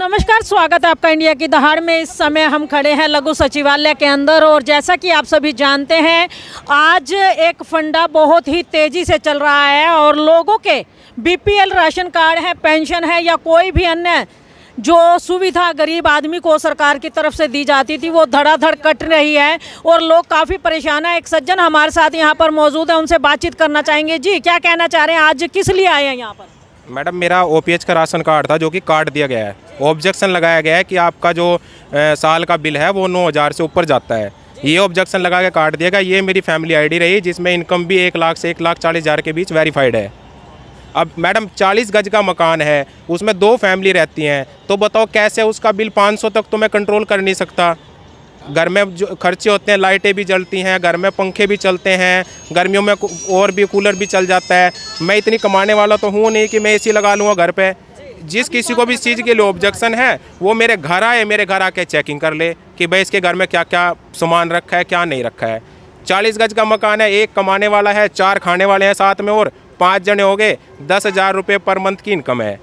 नमस्कार, स्वागत है आपका इंडिया की दहाड़ में। इस समय हम खड़े हैं लघु सचिवालय के अंदर और जैसा कि आप सभी जानते हैं, आज एक फंडा बहुत ही तेज़ी से चल रहा है और लोगों के बीपीएल राशन कार्ड है, पेंशन है या कोई भी अन्य जो सुविधा गरीब आदमी को सरकार की तरफ से दी जाती थी वो धड़ाधड़ कट रही है और लोग काफ़ी परेशान हैं। एक सज्जन हमारे साथ यहाँ पर मौजूद है, उनसे बातचीत करना चाहेंगे। जी, क्या कहना चाह रहे हैं, आज किस लिए आए हैं यहाँ पर? मैडम, मेरा ओपीएच का राशन कार्ड था जो कि काट दिया गया है। ऑब्जेक्शन लगाया गया है कि आपका जो साल का बिल है वो 9,000 से ऊपर जाता है। ये ऑब्जेक्शन लगा के काट दिया गया। ये मेरी फैमिली आईडी रही जिसमें इनकम भी 1 लाख से 1,40,000 के बीच वेरीफाइड है। अब मैडम 40 गज का मकान है, उसमें 2 फैमिली रहती हैं, तो बताओ कैसे उसका बिल 500 तक तो मैं कंट्रोल कर नहीं सकता। घर में जो खर्चे होते हैं, लाइटें भी जलती हैं, घर में पंखे भी चलते हैं, गर्मियों में और भी कूलर भी चल जाता है। मैं इतनी कमाने वाला तो हूँ नहीं कि मैं एसी लगा लूँगा घर पे। जिस किसी को भी इस चीज़ के लिए ऑब्जेक्शन है वो मेरे घर आए, मेरे घर आके चेकिंग कर ले कि भाई इसके घर में क्या क्या सामान रखा है, क्या नहीं रखा है। 40 गज का मकान है, 1 कमाने वाला है, 4 खाने वाले हैं साथ में और 5 जने हो गए, 10,000 रुपये पर मंथ की इनकम है।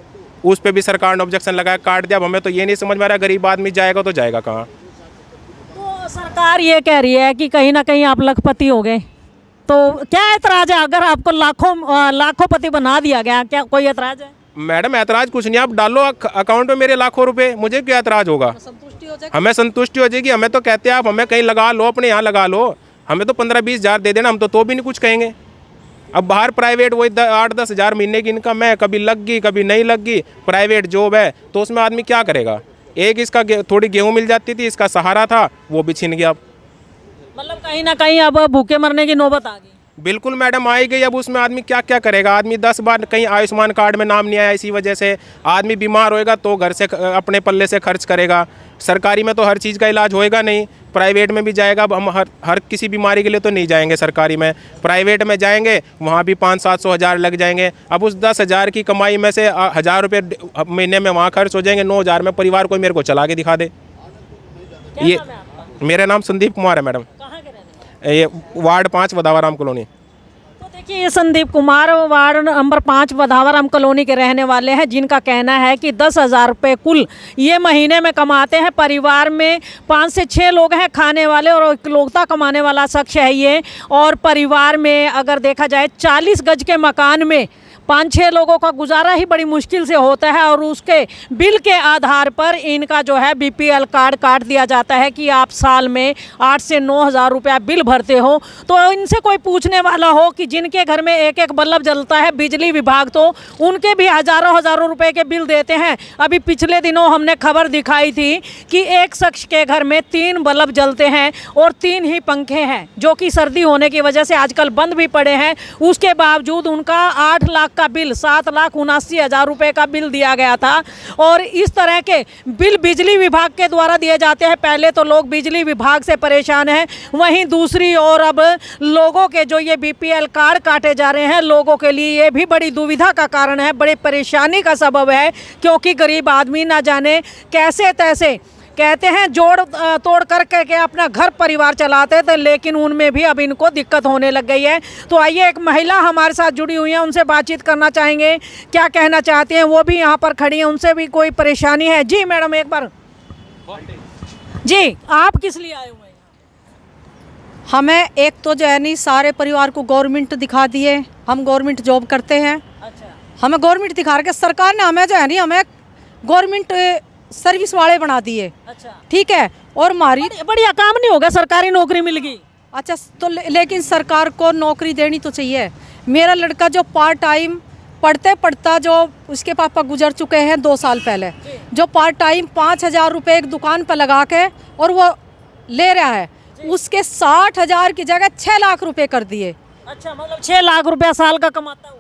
उस पर भी सरकार ने ऑब्जेक्शन लगाया, काट दिया। अब हमें तो ये नहीं समझ में आ रहा गरीब आदमी जाएगा तो जाएगा कहाँ। तो सरकार ये कह रही है कि कहीं ना कहीं आप लखपति हो गए, तो क्या एतराज़ है अगर आपको लाखों पति बना दिया गया? क्या कोई एतराज़ है? मैडम, ऐतराज़ कुछ नहीं, आप डालो अकाउंट में मेरे लाखों रुपए, मुझे क्या ऐतराज़ होगा? हमें संतुष्टि हो जाएगी। हमें तो कहते हैं आप हमें कहीं लगा लो, अपने यहाँ लगा लो, हमें तो 15-20 हज़ार दे देना, हम तो भी नहीं कुछ कहेंगे। अब बाहर प्राइवेट वही 8-10 हज़ार महीने की इनकम है, कभी लग गई कभी नहीं लग गई, प्राइवेट जॉब है, तो उसमें आदमी क्या करेगा? एक इसका थोड़ी गेहूँ मिल जाती थी, इसका सहारा था, वो भी छीन गया। मतलब कहीं ना कहीं अब भूखे मरने की नौबत आ गई। बिल्कुल मैडम, आई गई। अब उसमें आदमी क्या क्या करेगा? आदमी 10 बार कहीं आयुष्मान कार्ड में नाम नहीं आया, इसी वजह से आदमी बीमार होएगा तो घर से अपने पल्ले से खर्च करेगा। सरकारी में तो हर चीज़ का इलाज होएगा नहीं, प्राइवेट में भी जाएगा। अब हम हर किसी बीमारी के लिए तो नहीं जाएंगे सरकारी में, प्राइवेट में जाएंगे, वहाँ भी 500-700 हज़ार लग जाएंगे। अब उस 10,000 की कमाई में से 1,000 रुपये महीने में वहाँ खर्च हो जाएंगे, 9,000 में परिवार को मेरे को चला के दिखा दे। ये मेरा नाम संदीप कुमार है मैडम, ये वार्ड 5 वधावाराम कॉलोनी। तो देखिए, ये Sandeep Kumar ward number 5 Wadhawaram colony के रहने वाले हैं, जिनका कहना है कि 10,000 रुपये कुल ये महीने में कमाते हैं। परिवार में 5 से 6 लोग हैं खाने वाले और इकलौता कमाने वाला शख्स है ये। और परिवार में अगर देखा जाए 40 गज के मकान में 5-6 लोगों का गुजारा ही बड़ी मुश्किल से होता है और उसके बिल के आधार पर इनका जो है बीपीएल कार्ड काट दिया जाता है कि आप साल में 8 से 9 हज़ार रुपया बिल भरते हो। तो इनसे कोई पूछने वाला हो कि जिनके घर में एक एक बल्ब जलता है, बिजली विभाग तो उनके भी हज़ारों रुपए के बिल देते हैं। अभी पिछले दिनों हमने खबर दिखाई थी कि एक शख्स के घर में 3 बल्ब जलते हैं और 3 ही पंखे हैं, जो कि सर्दी होने की वजह से आजकल बंद भी पड़े हैं। उसके बावजूद उनका 8 लाख का बिल, 7,79,000 रुपए का बिल दिया गया था। और इस तरह के बिल बिजली विभाग के द्वारा दिए जाते हैं। पहले तो लोग बिजली विभाग से परेशान हैं, वहीं दूसरी ओर अब लोगों के जो ये बीपीएल कार्ड काटे जा रहे हैं, लोगों के लिए ये भी बड़ी दुविधा का कारण है, बड़ी परेशानी का सबब है, क्योंकि गरीब आदमी ना जाने कैसे तैसे कहते हैं जोड़ तोड़ करके अपना घर परिवार चलाते थे, लेकिन उनमें भी अब इनको दिक्कत होने लग गई है। तो आइए, एक महिला हमारे साथ जुड़ी हुई है, उनसे बातचीत करना चाहेंगे, क्या कहना चाहते हैं। वो भी यहाँ पर खड़ी हैं, उनसे भी कोई परेशानी है। जी मैडम, एक बार जी, आप किस लिए आए हुए हैं? हमें एक तो जो है नहीं, सारे परिवार को गवर्नमेंट दिखा दिए, हम गवर्नमेंट जॉब करते हैं। अच्छा, हमें गवर्नमेंट दिखा के सरकार ने हमें जो है नहीं, हमें गवर्नमेंट सर्विस वाले बना दिए। अच्छा, ठीक है। और हमारी बढ़िया काम नहीं होगा, सरकारी नौकरी मिल गई। अच्छा, तो लेकिन सरकार को नौकरी देनी तो चाहिए। मेरा लड़का जो पार्ट टाइम पढ़ते पढ़ता, जो उसके पापा गुजर चुके हैं 2 साल पहले, जो पार्ट टाइम 5,000 रुपये एक दुकान पर लगा के और वो ले रहा है, उसके 60,000 की जगह 6 लाख रुपए कर दिए। अच्छा, मतलब 6 लाख रुपया साल का कमाता हो?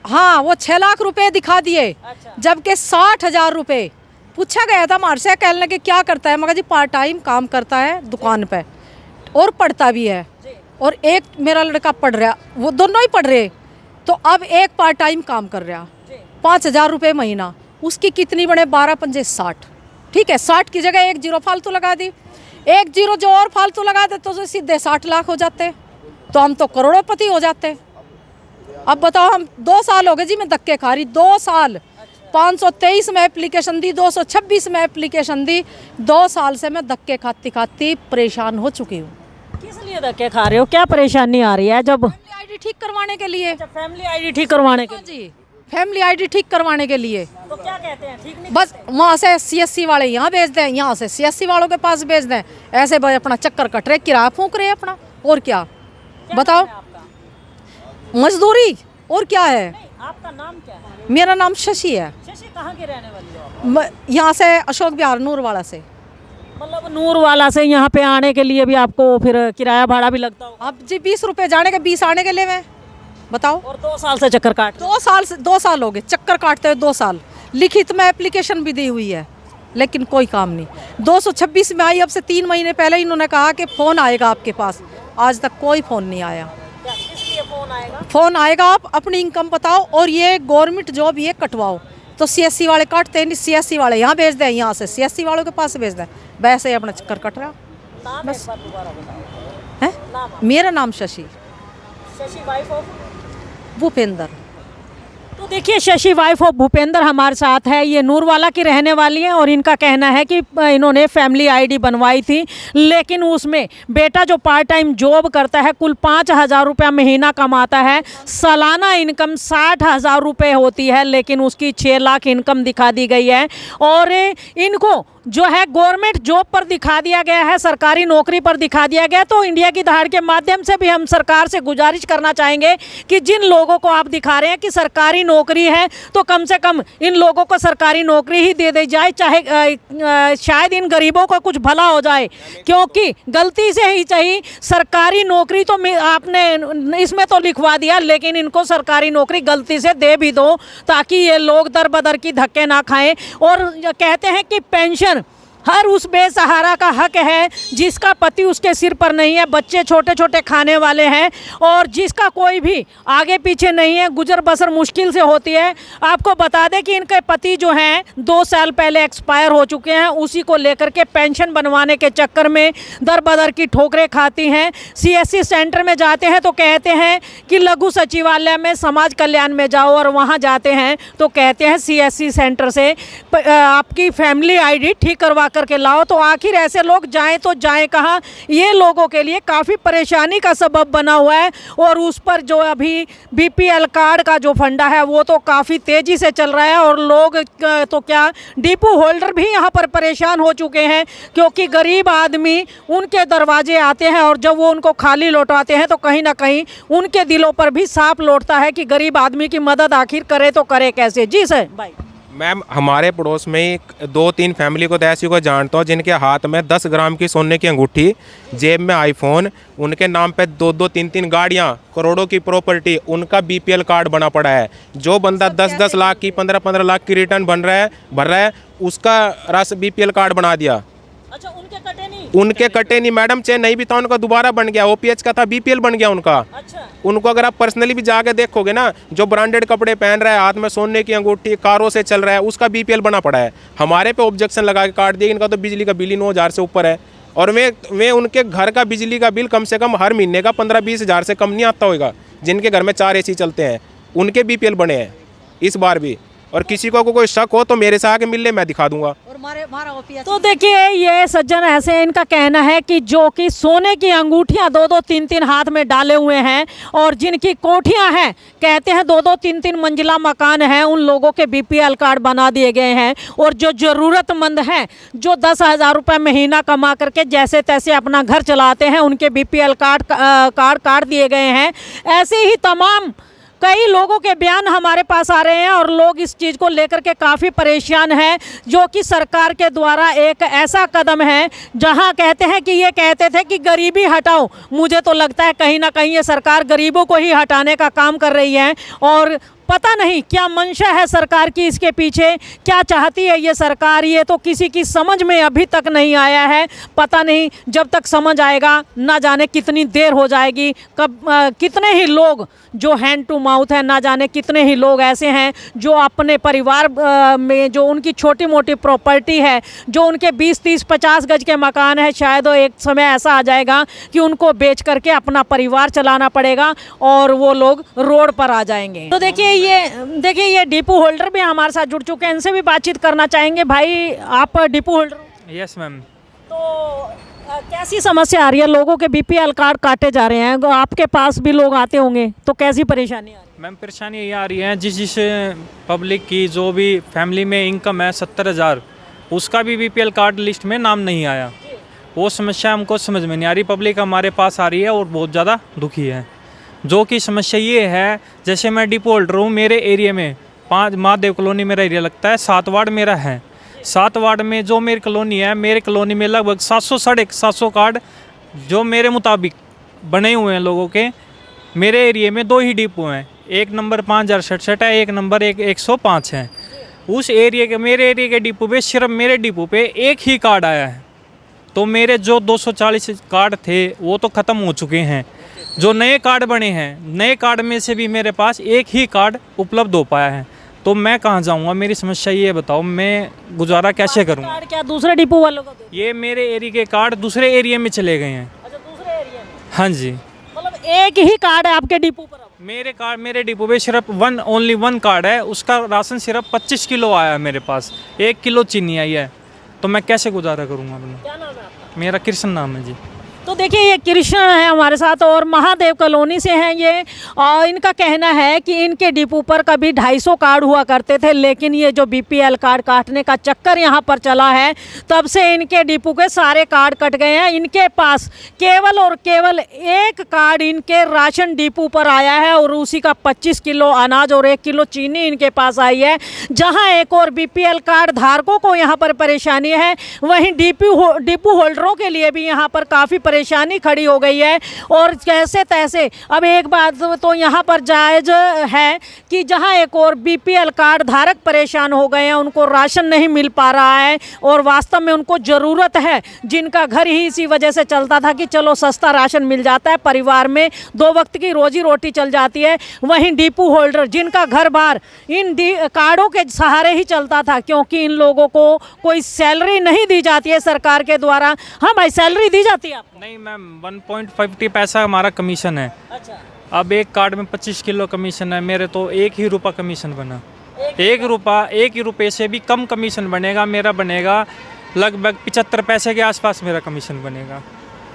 हाँ, वो 6 लाख रुपए दिखा दिए। अच्छा। जबकि 60,000 रुपये पूछा गया था हमारे से, कहने लगे क्या करता है, मगर जी पार्ट टाइम काम करता है दुकान पे और पढ़ता भी है। और एक मेरा लड़का पढ़ रहा, वो दोनों ही पढ़ रहे, तो अब एक पार्ट टाइम काम कर रहा, 5,000 रुपये महीना। उसकी कितनी बने, 12×5 60। ठीक है, 60 की जगह 1 जीरो फालतू लगा दी, 1 जीरो जो और फालतू लगा दे तो सीधे 60 लाख हो जाते, तो हम तो करोड़ोंपति हो जाते। अब बताओ, हम 2 साल हो गए जी मैं धक्के खा रही, 2 साल 523 में एप्लीकेशन दी, 226 में एप्लीकेशन दी। 2 साल से मैं धक्के खाती खाती परेशान हो चुकी हूँ। किस लिए धक्के खा रहे हो, क्या परेशानी आ रही है? जब फैमिली आईडी ठीक करवाने के लिए। फैमिली आईडी ठीक करवाने के हाँ जी, फैमिली आईडी ठीक करवाने के लिए। तो क्या कहते हैं, ठीक नहीं? बस वहाँ से CSC वाले यहाँ भेज दें, यहाँ से CSC वालों के पास भेज दें। ऐसे भाई अपना चक्कर कट रहे, किराया फूंक रहे अपना, और क्या बताओ। मजदूरी और क्या है। आपका नाम क्या है? मेरा नाम शशि है। शशि कहाँ की रहने वाली हो आप? यहाँ से अशोक विहार नूरवाला से। मतलब नूरवाला से यहाँ पे आने के लिए भी आपको फिर किराया भाड़ा भी लगता होगा? अब जी 20 रुपए जाने के, 20 आने के लिए मैं बताओ। और 2 साल से चक्कर काट 2 साल हो गए चक्कर काटते हुए। 2 साल लिखित में एप्लीकेशन भी दी हुई है, लेकिन कोई काम नहीं। 226 में आई, अब से 3 महीने पहले इन्होंने कहा कि फ़ोन आएगा आपके पास। आज तक कोई फ़ोन नहीं आया। इसलिए फोन आएगा? फ़ोन आएगा, आप अपनी इनकम बताओ और ये गवर्नमेंट जॉब ये कटवाओ। तो CSC वाले काटते नहीं, CSC वाले यहाँ भेज दें, यहाँ से CSC वालों के पास भेज दें। वैसे ही अपना चक्कर कट रहा। नाम एक बार दोबारा बताओ। है नाम? मेरा नाम शशि शशि वाइफ ऑफ भूपेंद्र। तो देखिए, शशि वाइफ ऑफ भूपेंद्र हमारे साथ है। ये नूरवाला की रहने वाली है और इनका कहना है कि इन्होंने फैमिली आईडी बनवाई थी, लेकिन उसमें बेटा जो पार्ट टाइम जॉब करता है, कुल 5,000 रुपया महीना कमाता है। सालाना इनकम 60,000 रुपये होती है, लेकिन उसकी 6 लाख इनकम दिखा दी गई है। और इनको जो है गवर्नमेंट जॉब पर दिखा दिया गया है, सरकारी नौकरी पर दिखा दिया गया। तो इंडिया की दहाड़ के माध्यम से भी हम सरकार से गुजारिश करना चाहेंगे कि जिन लोगों को आप दिखा रहे हैं कि सरकारी नौकरी है, तो कम से कम इन लोगों को सरकारी नौकरी ही दे दी जाए, चाहे शायद इन गरीबों का कुछ भला हो जाए। क्योंकि गलती से ही चाहिए सरकारी नौकरी तो आपने इसमें तो लिखवा दिया, लेकिन इनको सरकारी नौकरी गलती से दे भी दो, ताकि ये लोग दर बदर की धक्के ना खाएं। और कहते हैं कि पेंशन हर उस बेसहारा का हक है जिसका पति उसके सिर पर नहीं है, बच्चे छोटे छोटे खाने वाले हैं और जिसका कोई भी आगे पीछे नहीं है, गुजर बसर मुश्किल से होती है। आपको बता दें कि इनके पति जो हैं 2 साल पहले एक्सपायर हो चुके हैं। उसी को लेकर के पेंशन बनवाने के चक्कर में दर बदर की ठोकरें खाती हैं। CSC सेंटर में जाते हैं तो कहते हैं कि लघु सचिवालय में समाज कल्याण में जाओ, और वहाँ जाते हैं तो कहते हैं CSC सेंटर से आपकी फैमिली आईडी ठीक करवा करके लाओ। तो आखिर ऐसे लोग जाएं तो जाएं कहाँ? ये लोगों के लिए काफ़ी परेशानी का सबब बना हुआ है। और उस पर जो अभी BPL कार्ड का जो फंडा है वो तो काफ़ी तेज़ी से चल रहा है, और लोग तो क्या डिपो होल्डर भी यहाँ पर परेशान हो चुके हैं, क्योंकि गरीब आदमी उनके दरवाजे आते हैं और जब वो उनको खाली लौटाते हैं तो कहीं ना कहीं उनके दिलों पर भी सांप लौटता है कि गरीब आदमी की मदद आखिर करे तो करे कैसे। जी सर भाई। मैम, हमारे पड़ोस में ही 2-3 फैमिली को तो ऐसी को जानता हूँ जिनके हाथ में 10 ग्राम की सोने की अंगूठी, जेब में आईफोन, उनके नाम पे 2-2, 3-3 गाड़ियाँ, करोड़ों की प्रॉपर्टी, उनका BPL कार्ड बना पड़ा है। जो बंदा 10-10 लाख की, 15-15 लाख की रिटर्न भर रहा है, उसका राशि BPL कार्ड बना दिया। अच्छा, उनके कटे नहीं? उनके कटे नहीं मैडम, चाहे नहीं भी था उनका दोबारा बन गया। OPH का था, BPL बन गया उनका। अच्छा। उनको अगर आप पर्सनली भी जाके देखोगे ना, जो ब्रांडेड कपड़े पहन रहा है, हाथ में सोने की अंगूठी, कारों से चल रहा है, उसका BPL बना पड़ा है। हमारे पे ऑब्जेक्शन लगा के काट दिया। इनका तो बिजली का बिल ही 9,000 से ऊपर है, और वे उनके घर का बिजली का बिल कम से कम हर महीने का 15-20 हज़ार से कम नहीं आता होगा। जिनके घर में 4 AC चलते हैं, उनके BPL बने हैं इस बार भी। और किसी को कोई शक हो तो मेरे से आके मिल ले, मैं दिखा दूंगा। और हमारा OPH तो देखिए, ये सज्जन ऐसे इनका कहना है कि जो कि सोने की अंगूठियां 2-2, 3-3 हाथ में डाले हुए हैं, और जिनकी कोठियां हैं, कहते हैं 2-2, 3-3 मंजिला मकान है, उन लोगों के BPL कार्ड बना दिए गए हैं। और जो ज़रूरतमंद हैं, जो 10,000 रुपये महीना कमा करके जैसे तैसे अपना घर चलाते हैं, उनके BPL कार्ड काट दिए गए हैं। ऐसे ही तमाम कई लोगों के बयान हमारे पास आ रहे हैं, और लोग इस चीज़ को लेकर के काफ़ी परेशान हैं, जो कि सरकार के द्वारा एक ऐसा कदम है जहां कहते हैं कि ये कहते थे कि गरीबी हटाओ। मुझे तो लगता है कहीं ना कहीं ये सरकार गरीबों को ही हटाने का काम कर रही है, और पता नहीं क्या मंशा है सरकार की इसके पीछे, क्या चाहती है ये सरकार, ये तो किसी की समझ में अभी तक नहीं आया है। पता नहीं जब तक समझ आएगा ना जाने कितनी देर हो जाएगी, कब कितने ही लोग जो हैंड टू माउथ है, ना जाने कितने ही लोग ऐसे हैं जो अपने परिवार में जो उनकी छोटी मोटी प्रॉपर्टी है, जो उनके 20, 30, 50 गज के मकान है, शायद एक समय ऐसा आ जाएगा कि उनको बेच करके अपना परिवार चलाना पड़ेगा और वो लोग रोड पर आ जाएंगे। तो देखिए, देखिए ये डिपो होल्डर भी हमारे साथ जुड़ चुके हैं, इनसे भी बातचीत करना चाहेंगे। भाई आप डिपो होल्डर हो? Yes ma'am. तो कैसी समस्या आ रही है? लोगों के बीपीएल कार्ड काटे जा रहे हैं, आपके पास भी लोग आते होंगे, तो कैसी परेशानी आ रही है? मैम परेशानी ये आ रही है, जिस पब्लिक की जो भी फैमिली में इनकम है 70,000, उसका भी बीपीएल कार्ड लिस्ट में नाम नहीं आया। वो समस्या हमको समझ में नहीं आ रही। पब्लिक हमारे पास आ रही है और बहुत ज़्यादा दुखी है। जो कि समस्या ये है, जैसे मैं डिपो होल्डर हूँ, मेरे एरिया में 5 महादेव कॉलोनी मेरा एरिया लगता है, 7 वार्ड मेरा है। 7 वार्ड में जो मेरी कॉलोनी है, मेरे कॉलोनी में लगभग 700 साढ़े 700 कार्ड जो मेरे मुताबिक बने हुए हैं लोगों के। मेरे एरिया में 2 ही डिपो हैं, एक नंबर 5067 है, एक नंबर 105 है। उस एरिया के, मेरे एरिया के डिपो पे सिर्फ मेरे डिपो पे एक ही कार्ड आया है। तो मेरे जो 240 कार्ड थे वो तो ख़त्म हो चुके हैं। जो नए कार्ड बने हैं, नए कार्ड में से भी मेरे पास एक ही कार्ड उपलब्ध हो पाया है। तो मैं कहाँ जाऊँगा? मेरी समस्या ये बताओ, मैं गुजारा कैसे करूँ? कार्ड क्या दूसरे डिपो वालों को दे? ये मेरे एरिया के कार्ड दूसरे एरिया में चले गए हैं। अच्छा, दूसरे एरिया में? हाँ जी। मतलब एक ही कार्ड है आपके डिपो पर? अब मेरे डिपो पे सिर्फ ओनली वन कार्ड है, उसका राशन सिर्फ 25 किलो आया है मेरे पास, 1 किलो चीनी आई है। तो मैं कैसे गुजारा करूँगा अपना? क्या नाम है आपका? मेरा कृष्ण नाम है जी। तो देखिए ये कृष्ण है हमारे साथ और महादेव कॉलोनी से हैं ये, और इनका कहना है कि इनके डिपो पर कभी 250 कार्ड हुआ करते थे, लेकिन ये जो बीपीएल कार्ड काटने का चक्कर यहाँ पर चला है, तब से इनके डिपो के सारे कार्ड कट गए हैं। इनके पास केवल और केवल एक कार्ड इनके राशन डिपो पर आया है और उसी का 25 किलो अनाज और 1 किलो चीनी इनके पास आई है। जहाँ एक और बीपीएल कार्ड धारकों को यहाँ पर परेशानी है, वहीं डिपो होल्डरों के लिए भी यहाँ पर काफ़ी परेशानी खड़ी हो गई है। और कैसे तैसे अब एक बात तो यहाँ पर जायज़ है कि जहाँ एक और बीपीएल कार्ड धारक परेशान हो गए हैं, उनको राशन नहीं मिल पा रहा है और वास्तव में उनको ज़रूरत है, जिनका घर ही इसी वजह से चलता था कि चलो सस्ता राशन मिल जाता है, परिवार में 2 वक्त की रोजी रोटी चल जाती है। वहीं डिपो होल्डर जिनका घर बार इन कार्डों के सहारे ही चलता था, क्योंकि इन लोगों को कोई सैलरी नहीं दी जाती है सरकार के द्वारा। हाँ भाई, सैलरी दी जाती है आपको? नहीं मैम, 1.50 पैसा हमारा कमीशन है। अच्छा। अब एक कार्ड में 25 किलो कमीशन है, मेरे तो 1 ही रुपया कमीशन बना। 1 ही रुपये से भी कम कमीशन बनेगा, मेरा बनेगा लगभग 75 पैसे के आसपास मेरा कमीशन बनेगा।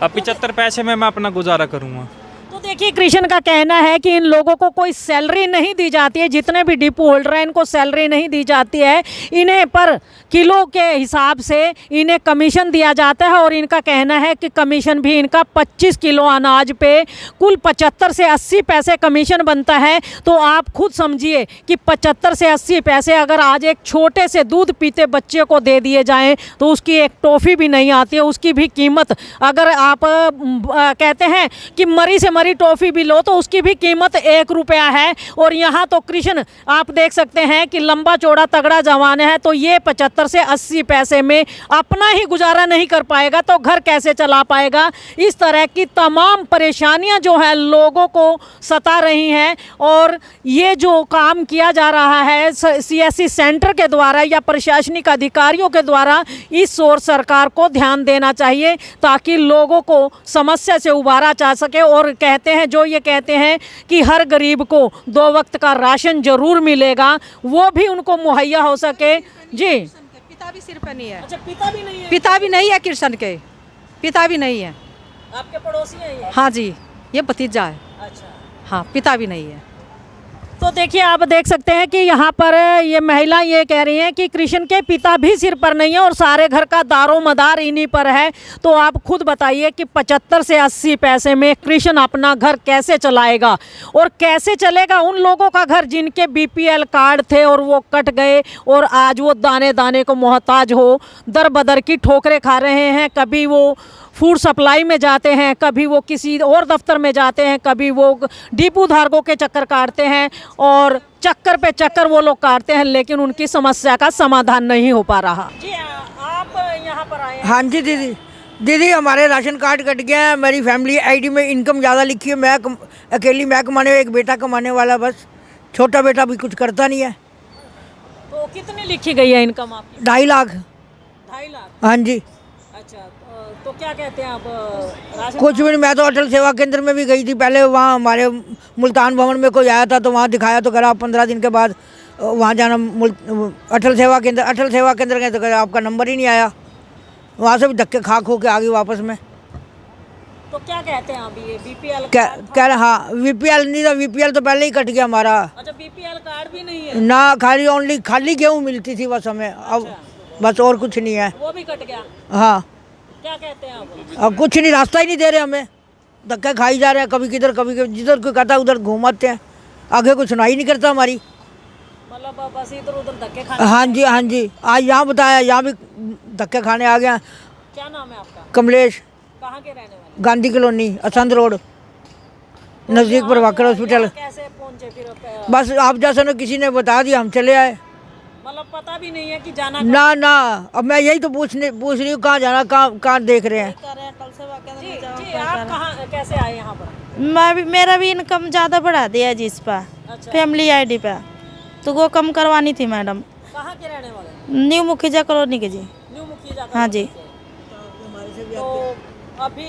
अब 75 पैसे में मैं अपना गुजारा करूँगा। तो देखिए कृष्ण का कहना है कि इन लोगों को कोई सैलरी नहीं दी जाती है, जितने भी डिपो होल्डर हैं इनको सैलरी नहीं दी जाती है, इन्हें पर किलो के हिसाब से इन्हें कमीशन दिया जाता है। और इनका कहना है कि कमीशन भी इनका 25 किलो अनाज पे कुल 75 से 80 पैसे कमीशन बनता है। तो आप खुद समझिए कि 75 से 80 पैसे अगर आज एक छोटे से दूध पीते बच्चे को दे दिए जाएं तो उसकी एक टॉफ़ी भी नहीं आती है, उसकी भी कीमत अगर आप कहते हैं कि मरी से मरी टॉफ़ी भी लो तो उसकी भी कीमत 1 रुपया है। और यहाँ तो कृष्ण आप देख सकते हैं कि लंबा चौड़ा तगड़ा जवान है, तो ये 75 से 80 पैसे में अपना ही गुजारा नहीं कर पाएगा तो घर कैसे चला पाएगा। इस तरह की तमाम परेशानियां जो है लोगों को सता रही हैं। और ये जो काम किया जा रहा है सीएससी सेंटर के द्वारा या प्रशासनिक अधिकारियों के द्वारा, इस ओर सरकार को ध्यान देना चाहिए ताकि लोगों को समस्या से उबारा जा सके। और कहते हैं जो ये कहते हैं कि हर गरीब को 2 वक्त का राशन जरूर मिलेगा, वो भी उनको मुहैया हो सके। जी, पिता भी सिर पे नहीं है। अच्छा, पिता भी नहीं है? पिता भी नहीं है कृष्ण के, पिता भी नहीं है। आपके पड़ोसी हैं ये? हाँ जी, ये भतीजा है। अच्छा। हाँ, पिता भी नहीं है। तो देखिए आप देख सकते हैं कि यहाँ पर ये महिला ये कह रही हैं कि कृष्ण के पिता भी सिर पर नहीं है और सारे घर का दारो मदार इन्हीं पर है। तो आप खुद बताइए कि 75 से 80 पैसे में कृष्ण अपना घर कैसे चलाएगा और कैसे चलेगा उन लोगों का घर जिनके बीपीएल कार्ड थे और वो कट गए और आज वो दाने दाने को मोहताज हो, दर बदर की ठोकरें खा रहे हैं। कभी वो फूड सप्लाई में जाते हैं, कभी वो किसी और दफ्तर में जाते हैं, कभी वो डिपो धारकों के चक्कर काटते हैं और चक्कर पे चक्कर वो लोग काटते हैं, लेकिन उनकी समस्या का समाधान नहीं हो पा रहा। जी, आप यहाँ पर आए हैं? हाँ जी दीदी हमारे राशन कार्ड कट गया है। मेरी फैमिली आईडी में इनकम ज़्यादा लिखी है, मैं अकेली मैं कमाने, एक बेटा कमाने वाला, बस छोटा बेटा भी कुछ करता नहीं है। तो कितनी लिखी गई है इनकम आपकी? 2.5 लाख। 2.5 लाख? हाँ जी। अच्छा, तो क्या कहते हैं आप राशन कुछ भी नहीं, मैं तो अटल सेवा केंद्र में भी गई थी पहले, वहाँ हमारे मुल्तान भवन में कोई आया था तो वहाँ दिखाया तो करा 15 दिन के बाद वहाँ जाना अटल सेवा केंद्र गए तो कहा आपका नंबर ही नहीं आया, वहाँ से भी धक्के खा के आ गई वापस में। तो क्या कहते हैं अभी ये बीपीएल कह रहे हाँ बीपीएल नहीं था, बीपीएल तो पहले ही कट गया हमारा अच्छा बीपीएल कार्ड भी नहीं है ना, खाली गेहूँ मिलती थी बस हमें, अब बस और कुछ नहीं है। वो भी कट गया हाँ क्या कहते हैं आप अब कुछ नहीं, रास्ता ही नहीं दे रहे हमें, धक्के खाई जा रहे हैं, कभी किधर कभी जिधर कोई कहता है उधर घूमाते हैं, आगे कुछ सुनाई नहीं करता हमारी। मतलब बस इधर उधर धक्के खाने हाँ जी आज यहाँ बताया, यहाँ भी धक्के खाने आ गया। क्या नाम है आपका कमलेश, कहाँ के रहने वाले गांधी कॉलोनी, असंध रोड, नज़दीक प्रभाकर हॉस्पिटल। कैसे पहुंचे फिर बस आप जैसा ना किसी ने बता दिया, हम चले आए। मतलब पता भी नहीं है कि जाना ना अब मैं यही तो पूछ रही हूँ कहाँ जाना, कहाँ देख रहे हैं। जी आप कहाँ कैसे आए यहाँ पर मेरा भी इनकम ज़्यादा बढ़ा दिया है जी इस पर, फैमिली आईडी पे, तो वो कम करवानी थी मैडम। कहाँ के रहने वाले न्यू मुखिजा कॉलोनी के जी। न्यू मुखिजा हाँ जी। तो अभी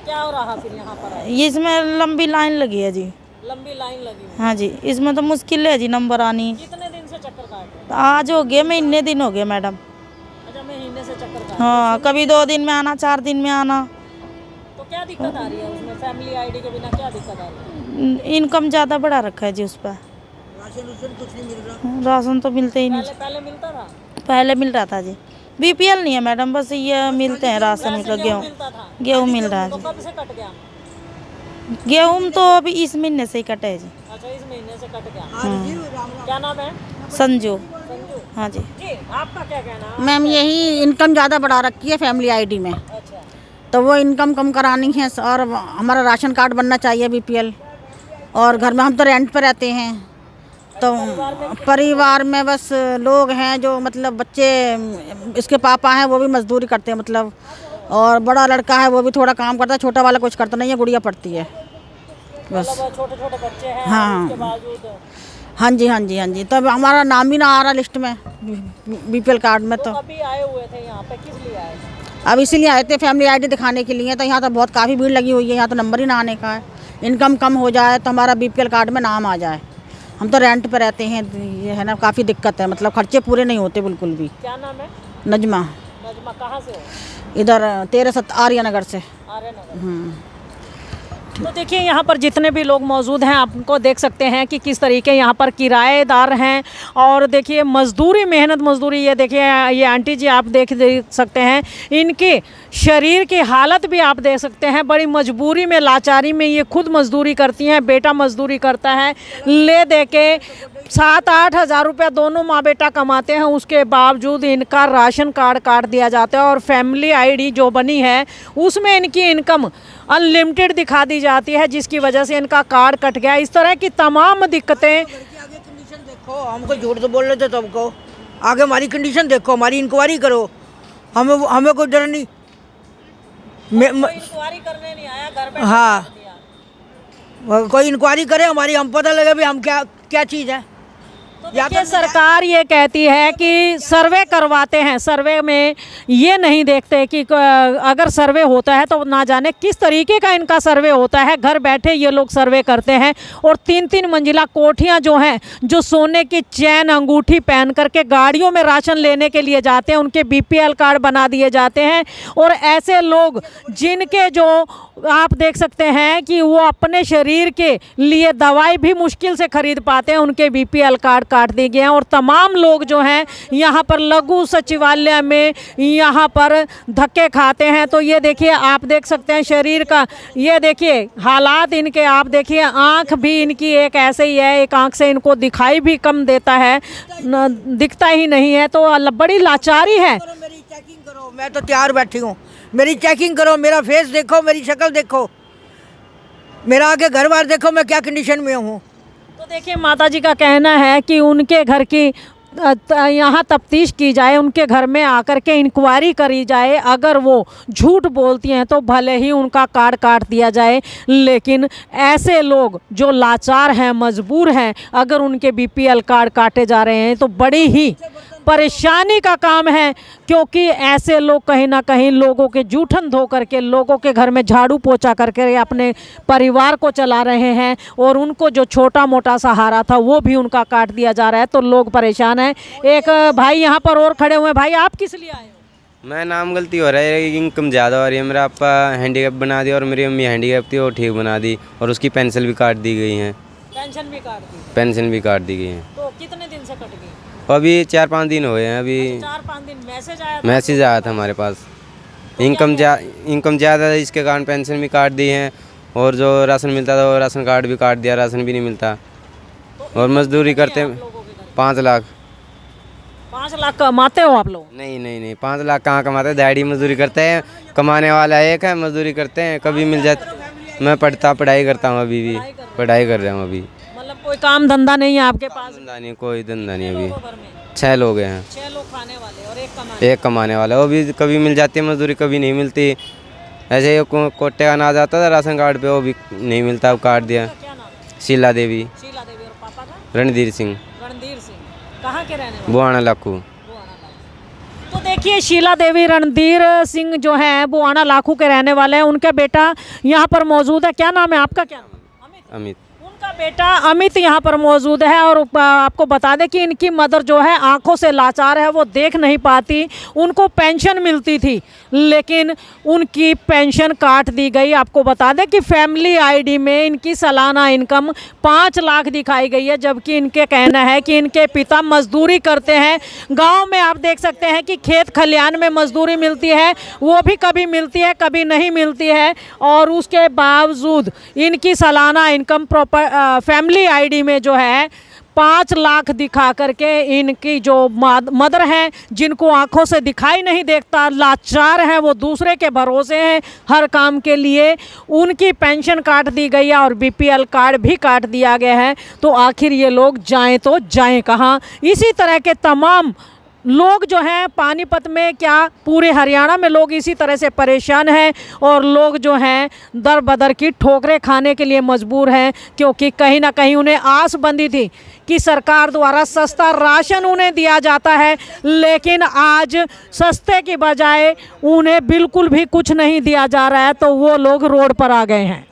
क्या हो रहा फिर यहाँ पर इसमें लंबी लाइन लगी है जी, लंबी लाइन लगी हुई हाँ जी, इसमें तो मुश्किल है जी नंबर आनी। कितने दिन से चक्कर काट रहे तो आज हो गए, महीने दिन हो गए मैडम। अच्छा महीने से चक्कर काट हाँ, कभी 2 दिन में आना, 4 दिन में आना। तो क्या दिक्कत आ रही है उसमें फैमिली आईडी के बिना क्या दिक्कत आ रही है इनकम ज़्यादा बढ़ा रखा है जी उस पर। राशन तो मिलते ही नहीं। पहले मिलता था पहले मिल रहा था जी, बीपीएल नहीं है मैडम, बस ये मिलते हैं राशन का गेहूँ। मिलता था गेहूँ मिल रहा है तो जी। कब से कट गया गेहूँ तो अभी इस महीने से ही कटे है जी। अच्छा इस महीने से कट गया क्या नाम है संजू। संजू हाँ जी। जी आपका क्या कहना है मैम यही इनकम ज़्यादा बढ़ा रखी है फैमिली आईडी में, अच्छा तो वो इनकम कम करानी है और हमारा राशन कार्ड बनना चाहिए बीपीएल। और घर में हम तो रेंट पे रहते हैं, तो परिवार में बस लोग हैं जो मतलब बच्चे, इसके पापा हैं वो भी मजदूरी करते हैं मतलब, और बड़ा लड़का है वो भी थोड़ा काम करता है, छोटा वाला कुछ करता नहीं है, गुड़िया पढ़ती है बस। छोटे छोटे बच्चे हैं हाँ। उसके बावजूद हाँ जी, तब हमारा नाम भी ना आ रहा लिस्ट में बीपीएल कार्ड में। तो अभी आए हुए थे यहाँ पे किस लिए आए अब इसीलिए आए थे फैमिली आईडी दिखाने के लिए, तो यहाँ तो बहुत काफ़ी भीड़ लगी हुई है, यहाँ तो नंबर ही ना आने का है। इनकम कम हो जाए तो हमारा बीपीएल कार्ड में नाम आ जाए। हम तो रेंट पे रहते हैं, ये है ना, काफ़ी दिक्कत है, मतलब खर्चे पूरे नहीं होते बिल्कुल भी। क्या नाम है नजमा, नजमा कहाँ से हो इधर 13 आर्य नगर से। आर्यनगर तो देखिए यहाँ पर जितने भी लोग मौजूद हैं आपको देख सकते हैं कि किस तरीके यहाँ पर किराएदार हैं और देखिए मजदूरी मेहनत मजदूरी ये देखिए ये आंटी जी आप देख सकते हैं इनकी शरीर की हालत भी आप देख सकते हैं बड़ी मजबूरी में लाचारी में ये खुद मजदूरी करती हैं बेटा मजदूरी करता है ले दे के 7-8 हज़ार रुपया दोनों माँ बेटा कमाते हैं उसके बावजूद इनका राशन कार्ड काट दिया जाता है और फैमिली आईडी जो बनी है उसमें इनकी इनकम अनलिमिटेड दिखा दी जाती है जिसकी वजह से इनका कार्ड कट गया। इस तरह की तमाम दिक्कतें कंडीशन देखो, हमको झूठ तो बोल रहे थे सबको, आगे हमारी कंडीशन देखो, हमारी इंक्वायरी करो, हमें कोई डर नहीं। इंक्वायरी करने नहीं आया घर पे हाँ कोई इंक्वायरी करे हमारी, हम पता लगे भी हम क्या चीज़ है। तो देखिए सरकार ये कहती है कि सर्वे करवाते हैं, सर्वे में ये नहीं देखते कि अगर सर्वे होता है तो ना जाने किस तरीके का इनका सर्वे होता है। घर बैठे ये लोग सर्वे करते हैं और 3-3 मंजिला कोठियां जो हैं जो सोने की चैन अंगूठी पहन करके गाड़ियों में राशन लेने के लिए जाते हैं उनके बीपीएल कार्ड बना दिए जाते हैं। और ऐसे लोग जिनके जो आप देख सकते हैं कि वो अपने शरीर के लिए दवाई भी मुश्किल से खरीद पाते हैं उनके बीपीएल कार्ड काट दिए गए हैं। और तमाम लोग जो हैं यहाँ पर लघु सचिवालय में यहाँ पर धक्के खाते हैं। तो ये देखिए आप देख सकते हैं शरीर का, ये देखिए हालात इनके, आप देखिए आँख भी इनकी एक ऐसे ही है, एक आँख से इनको दिखाई भी कम देता है, दिखता ही नहीं है। तो बड़ी लाचारी है। मेरी चेकिंग करो, मैं तो तैयार बैठी हूँ, मेरी चेकिंग करो, मेरा फेस देखो, मेरी शक्ल देखो, मेरा आगे घर बार देखो, मैं क्या कंडीशन में हूँ। तो देखिए माताजी का कहना है कि उनके घर की यहाँ तफ्तीश की जाए, उनके घर में आकर के इंक्वायरी करी जाए, अगर वो झूठ बोलती हैं तो भले ही उनका कार्ड काट दिया जाए। लेकिन ऐसे लोग जो लाचार हैं, मजबूर हैं, अगर उनके बीपीएल कार्ड काटे जा रहे हैं तो बड़ी ही परेशानी का काम है, क्योंकि ऐसे लोग कहीं ना कहीं लोगों के जूठन धो करके, लोगों के घर में झाड़ू पोछा करके अपने परिवार को चला रहे हैं, और उनको जो छोटा मोटा सहारा था वो भी उनका काट दिया जा रहा है। तो लोग परेशान हैं। एक भाई यहाँ पर और खड़े हुए हैं। भाई, आप किस लिए आए हो? मैं नाम गलती हो रहा है, इनकम ज़्यादा हो रही है। मेरा पापा हैंडीकैप बना दिया और मेरी मम्मी हैंडीकैप थी, वो ठीक बना दी, और उसकी पेंशन भी काट दी गई है। पेंशन भी काट दी? पेंशन भी काट दी गई है। तो कितने दिन से कट गई? अभी 4-5 दिन हुए हैं। अभी 4-5 दिन मैसेज आया था हमारे पास। इनकम ज़्यादा है, इसके कारण पेंशन भी काट दी है, और जो राशन मिलता था वो राशन कार्ड भी काट दिया, राशन भी नहीं मिलता। और मजदूरी करते 5 लाख। 5 लाख कमाते हो आप लोग? नहीं 5 लाख कहाँ कमाते हैं, दिहाड़ी मजदूरी करते हैं। कमाने वाला एक है, मजदूरी करते हैं, कभी मिल जाती। मैं पढ़ाई करता हूँ, अभी भी पढ़ाई कर रहा हूँ अभी। मतलब कोई काम धंधा नहीं है आपके पास? धंधा नहीं, कोई धंधा नहीं। अभी घर में 6 लोग हैं। 6 लोग खाने वाले और एक कमाने वाला, वो भी कभी मिल जाती है मजदूरी, कभी नहीं मिलती। ऐसे ही कोटे का अनाज आता था राशन कार्ड पे, वो भी नहीं मिलता, वो काट दिया। क्या नाम है? शीला देवी। शीला देवी। और पापा का? रणधीर सिंह। रणधीर सिंह। कहाँ के रहने वाले? बुआना लाखू। तो देखिए, शीला देवी, रणधीर सिंह जो है बुआना लाखू के रहने वाले हैं। उनका बेटा यहाँ पर मौजूद है। क्या नाम है आपका? क्या नाम? अमित। उनका बेटा अमित यहाँ पर मौजूद है। और आपको बता दें कि इनकी मदर जो है आंखों से लाचार है, वो देख नहीं पाती। उनको पेंशन मिलती थी, लेकिन उनकी पेंशन काट दी गई। आपको बता दें कि फैमिली आईडी में इनकी सालाना इनकम 5 लाख दिखाई गई है, जबकि इनके कहना है कि इनके पिता मजदूरी करते हैं। गांव में आप देख सकते हैं कि खेत खलियान में मजदूरी मिलती है, वो भी कभी मिलती है कभी नहीं मिलती है। और उसके बावजूद इनकी सालाना इनकम प्रॉपर फैमिली आईडी में जो है 5 लाख दिखा करके इनकी जो मदर हैं, जिनको आंखों से दिखाई नहीं देखता, लाचार हैं, वो दूसरे के भरोसे हैं हर काम के लिए, उनकी पेंशन काट दी गई है और बीपीएल कार्ड भी काट दिया गया है। तो आखिर ये लोग जाएं तो जाएं कहाँ? इसी तरह के तमाम लोग जो हैं पानीपत में, क्या पूरे हरियाणा में लोग इसी तरह से परेशान हैं, और लोग जो हैं दर बदर की ठोकरें खाने के लिए मजबूर हैं, क्योंकि कहीं ना कहीं उन्हें आस बंधी थी कि सरकार द्वारा सस्ता राशन उन्हें दिया जाता है, लेकिन आज सस्ते की बजाय उन्हें बिल्कुल भी कुछ नहीं दिया जा रहा है। तो वो लोग रोड पर आ गए हैं।